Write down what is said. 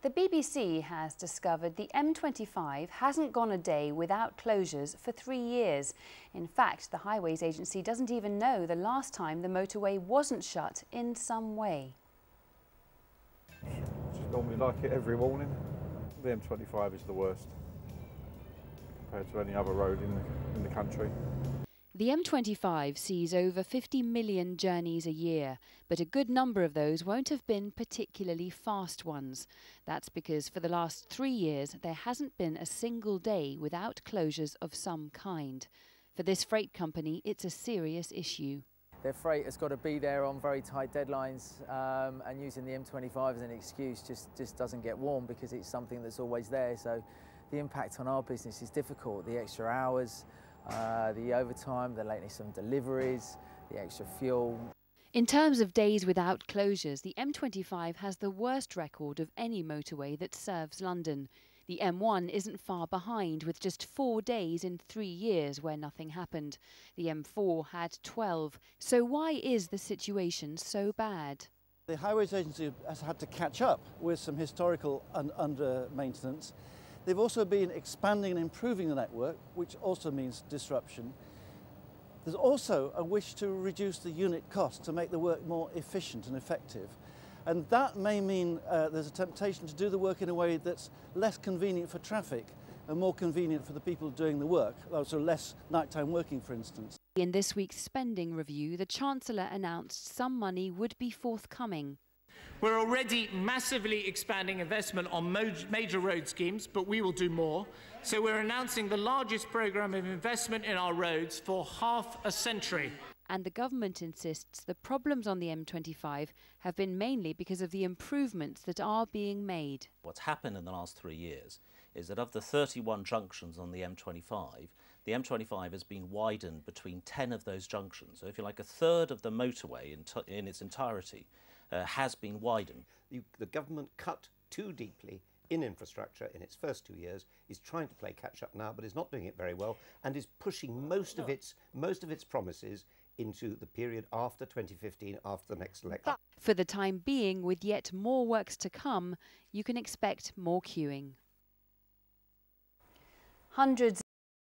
The BBC has discovered the M25 hasn't gone a day without closures for 3 years. In fact, the Highways Agency doesn't even know the last time the motorway wasn't shut in some way. Just normally like it every morning. The M25 is the worst compared to any other road in the country. The M25 sees over 50 million journeys a year, but a good number of those won't have been particularly fast ones. That's because for the last 3 years there hasn't been a single day without closures of some kind. For this freight company, it's a serious issue. Their freight has got to be there on very tight deadlines, and using the M25 as an excuse just doesn't get warm because it's something that's always there. So the impact on our business is difficult. The extra hours, the overtime, the lateness on deliveries, the extra fuel. In terms of days without closures, the M25 has the worst record of any motorway that serves London. The M1 isn't far behind, with just 4 days in 3 years where nothing happened. The M4 had 12. So why is the situation so bad? The Highways Agency has had to catch up with some historical and under maintenance. They've also been expanding and improving the network, which also means disruption. There's also a wish to reduce the unit cost to make the work more efficient and effective. And that may mean there's a temptation to do the work in a way that's less convenient for traffic and more convenient for the people doing the work, so less nighttime working, for instance. In this week's spending review, the Chancellor announced some money would be forthcoming. We're already massively expanding investment on major road schemes, but we will do more. So we're announcing the largest programme of investment in our roads for half a century. And the government insists the problems on the M25 have been mainly because of the improvements that are being made. What's happened in the last 3 years is that of the 31 junctions on the M25 has been widened between 10 of those junctions. So if you like, a third of the motorway in its entirety has been widened. The government cut too deeply in infrastructure in its first 2 years, is trying to play catch up now, but is not doing it very well, and is pushing most of its promises into the period after 2015, after the next election. For the time being, with yet more works to come, you can expect more queuing. Hundreds